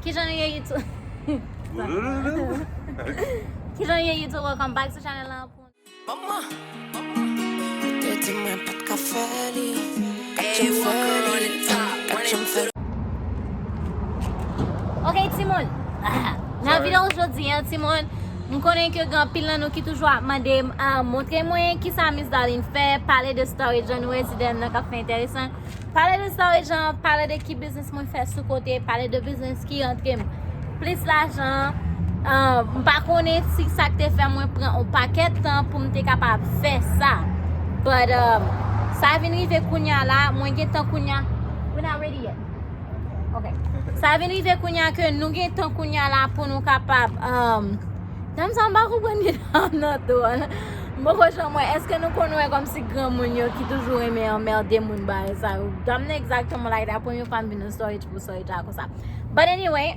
Kijan YouTube. Kijan YouTube, welcome back to channel lá. Mama, tete mwen pat ka fè li. Ok, Timon. Nan video aujourd'hui, Timon, m konen ke gan pil nan nou ki toujou ap mande montre mwen ki sa Miss Darlene fè, pale de storage an nou esiden nan ka fè interesant. Pale de storage an, pale de ki business mwen fè sou kote, pale de business ki rentre plus l'argent. M pa konen si sa te fè mwen pren un paket tan pou m te kapab fè sa. But sa vin rive kounya la, mwen gen tan kounya. We're not ready yet. Okay. Sa vin rive kounya ke nou gen tan kounya la pou nou kapab dam san ba kou pren di nan to. Mwen koshon mwen, eske nou konwe kom si gran moun yo ki toujou eme emmerde moun ba e sa. Dam ne exactement like that pou yon fan bin nou storage pou storage ako sa. But anyway,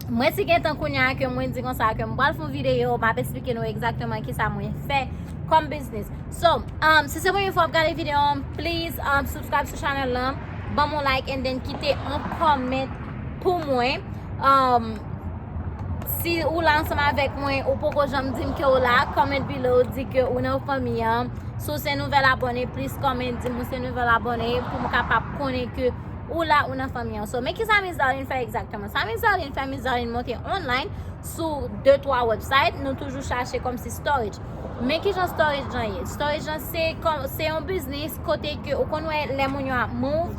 mwen si gen tan kounya ke mwen di kon sa ke mwen bal foun video, mwen explike nou exactement ki sa mwen fe kom business. So, si se mwen yon fwa ap gade video, please subscribe sa channel la, ban mon like and then kite un comment pou mwen. Si ou la ansama avek mwen, ou poko jam dim ke ou la, comment below, di ke ou nan famiyan. So se nouvel abone, please comment di mou se nouvel abone pou mou kapap konen ke ou la ou nan famiyan. So, men ki sa Miss Darlene fè exactement? Sa Miss Darlene fè, Miss Darlene monte online sou 2-3 website, nou toujou chache kom si storage. Men ki jan storage jan ye? Storage jan se yon business kote ke ou konwe le moun yo ap move,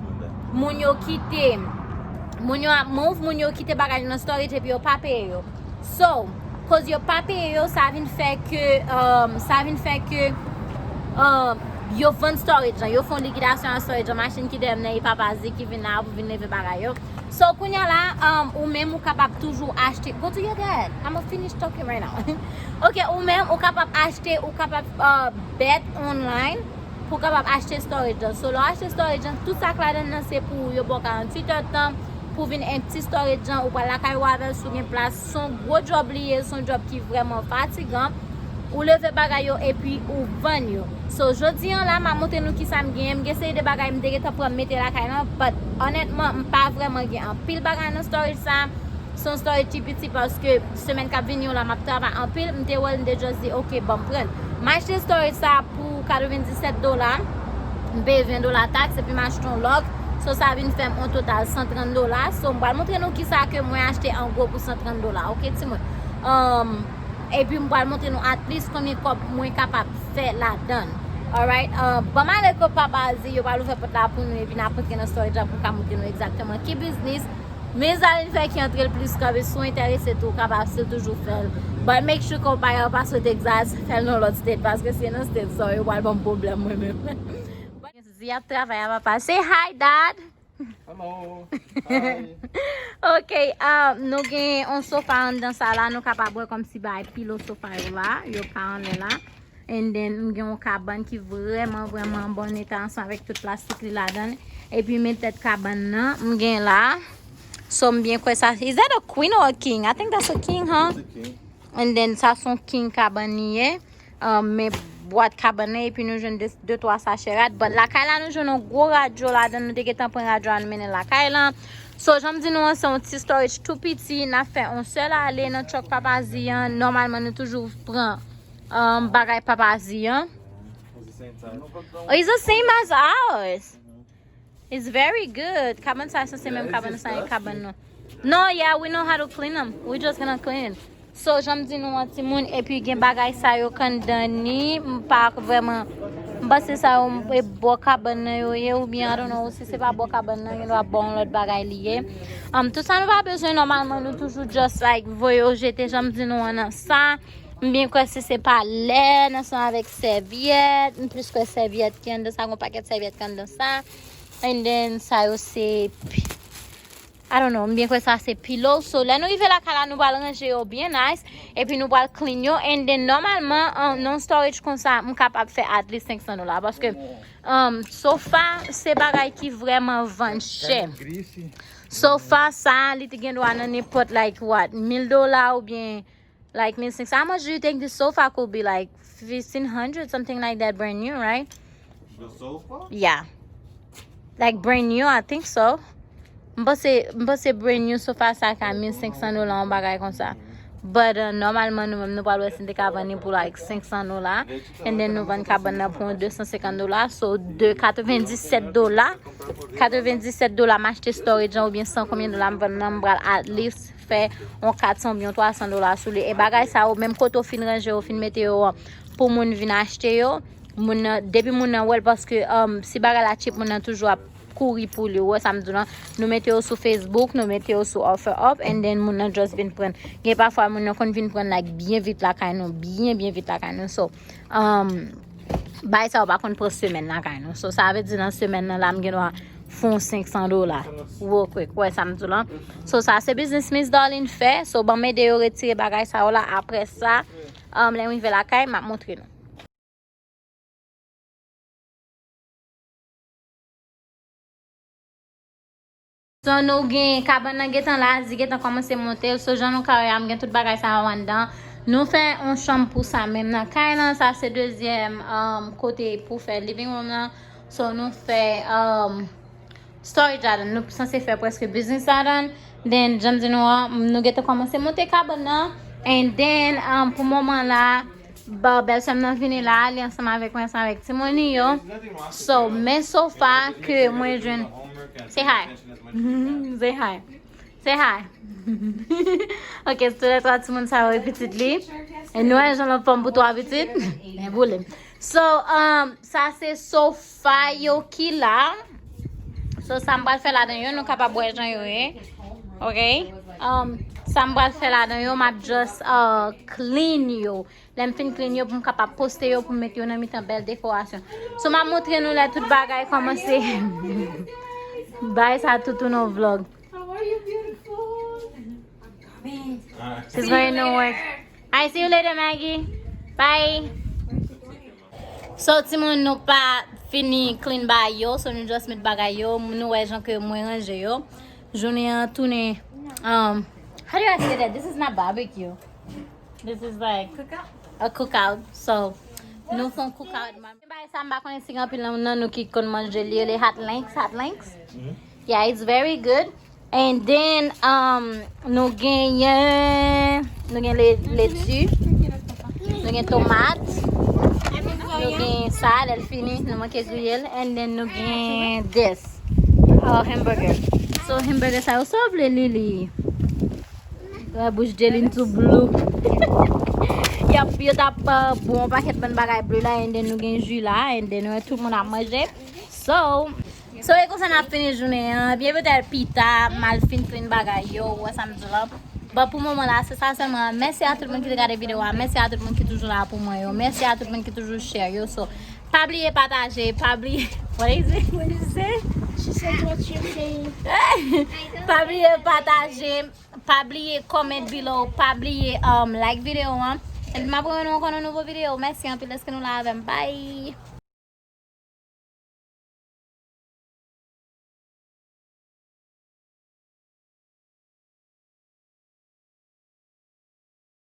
moun yo kite bagaj nan storage epi yo pa peye yo. So, cause yo pa peye yo, sa vin fè ke yo fon storage jan, yo fon likidasyon an storage jan, machin ki dem ne yi papazi ki vin na pou vin leve bagay yo. So, kounya la, ou même ou kapab toujou achete. Go to your dad. I'm gonna finish talking right now. Ok, ou même ou kapab achete, ou kapab bet online pou kapab achete storage jan. So, lo achete storage jan, tout sa kladen nan se pou yo bo 48 heures tan pou vin un petit storage jan ou pa lakay wavel sou gen plas. Son gros job liye, son job ki vreman fatigan. Ou leve bagay yo epi ou van yo. So, jodi an la, ma montre nou ki sa m gen sey de bagay m dege ta pou mette lakay nan, but honestman, m pa vreman gen an pil bagay nan storage sa. Son storage ti piti paske semen kap vin yo la map trava an pil, m te wel m de just di, ok, bon pren. M achete storage sa pou $97, m peye $20 tax, epi m achete un log. So, sa vin fèm en total $130. So, m bal montre nou ki sa ke mwen achete an go pou $130. Ok, ti mwen? Et puis, je vais vous montrer at least combien de moins capable de faire la donne. Alright? Pas mal de copains basés, je vais vous faire pour nous et puis n'importe quel storage pour vous montrer exactement qui business. Mais allez faire qui entre le plus quand vous sont intéressés tout capable c'est toujours faire. But make sure qu'on paye pas au Texas, faire dans l'autre state parce que c'est dans state ça, il y a un problème moi-même. Zia travaille va passer. Hi dad. Hello. Hi. Ok, nou gen on sofa an dan sa la, nou kapab wè kom si bay pilo sofa yo la, yo pa an la. And then, nou gen yon kaban ki vreman bon etan ansan vek tout plastik li la dan. E pi men tet kaban nan, nou gen la. So, mbyen kwe sa, is that a queen or a king? I think that's a king, huh? It's a king. And then, sa son king kaban niye. Me boat kabane e pi nou jwen 2-3 sacherat. But la kay la nou jwen nou gwo radyo la dan nou deke tan pren radyo an menen la kay la. So jom di nou an se yon ti storage tout piti. Na fe on sel ale nan chok papazi yan. Normalman nou toujou pren bagay papazi yan. It's the same time. Oh, it's the same as ours. It's very good. Kaban sa se menm kaban sa yon kaban nou. No, yeah, we know how to clean them. We just gonna clean it. So, jom di nou an ti moun, epi gen bagay sa yo kan dani, mpa vreman, mba se sa yo e bo kaban nan yo ye, ou bien, I don't know, si se pa bo kaban nan, yon wa bon lot bagay liye. Tout sa nou va bezwen, normalman nou toujou just like, voyo jete, jom di nou an sa, mbyen kwa se pa lè, nan son avek serviet, plus kwa serviet ki an de sa, kon paket serviet kan de sa, and then sa yo se... I don't know, mbyen kwe sa se pilo. So, la nou ive la kala nou bal range yo bien nice. E pi nou bal clean yo. And then, normalman, non storage kon sa, m kapap fe at least $500. Paske, sofa, se bagay ki vreman van chè. Sofa, sa, li te gen do an nepot like what? $1,000 ou bien like $1,600. How much do you think the sofa could be? Like $1,500, something like that, brand new, right? The sofa? Yeah. Like brand new, I think so. M'pose brand new sofa sa ka $1,500 an bagay kon sa. But normalement nous pas le de cabane pour like $500 and then nous vend cabane pour $250 so de $97 $97 m'acheter storage ou bien 100 combien $, m'vendre at least fait on 400 bien $300 sur les et bagay ça ou même koto fin ranger ou fin météo pour moun vinn acheter yo moun depuis moun well parce que si bagay la cheap moun toujours courir pour lui ouais ça me dit nous mettons sur Facebook nous mettons sur offer up and then moun just vinn prendre et parfois moun kon vinn prendre like bien vite la caille bien vite la caille so bay ça pas kon pour semaine la caille so ça veut dire dans semaine là me font $500 work quick ouais ça me dit là so ça c'est business Miss Darling fait so bon m'aider yo retirer bagay ça là après ça les arriver la caille m'a montrer nous. So nou gen cabane nan getan la, zi getan commencé monter, so jan nou kare am gen tout bagay sa wan dan. Nou fè un chambre pour ça même nan kay nan, ça c'est deuxième côté pour faire living room nan. So nou fè storage la dan, nou censé faire presque business la dan. Then jam di nou getan commencé monter cabane nan. And then pour moment là belle femme nan vini la, ali ensemble avec moi ensemble avec Timoni yo. So men so far que moi jeune say hi. Say hi. Say hi. Ok, c'est tout le temps tout le monde ça petite li. Et nous j'en ai pas pour toi petite. Mais boule. So ça c'est sofa yo qui là. So ça me faire là dedans yo nous capable boire gens yo OK. Ça me faire là dedans yo m'a just clean yo. L'aime fin clean yo pour me capable poster yo pour mettre yo dans une belle décoration. So m'a montrer nous là toute bagaille comment c'est. Bye ça tout nos vlog. How are you, beautiful? I'm coming. She's going to work. I see you later, Maggie. Bye. So Timon nou pa fini clean by yo, so nou just met bagay yo, nou wè jan ke mwen range yo. Jouni an tourne how do I say that? This is not barbecue. This is like a cookout. So nou fon cookout. Bay sa mba konen si gan pil nan nou ki kon manje li le hot links. Yeah, it's very good. And then nou gen laitue, nou gen tomate, nou gen sal, el fini, nou manke gruyel, and then nou gen this, hamburger. So hamburger sa yo soble Lily. La bouche jelly to blue. Yo tap bon paquet ban bagay bleu la, and then nou gen jus la, and then tout moun a manje. So e kon sa na fini jounen, bien peut-être pita, mal fin clean bagay yo, ou samedi là. Bah pour moment là, c'est ça seulement. Merci à tout le monde qui regarde la vidéo, merci à tout le monde qui est toujours là pour moi yo. Merci à tout le monde qui est toujours share yo. So pas oublier partager, pas oublier What is it? What did you say? She said what you're saying. Pas oublier partager, pas oublier comment below, pas oublier like vidéo hein. Et m'a pour nous encore une nouvelle vidéo. Merci un peu de ce que nous l'avons. Bye.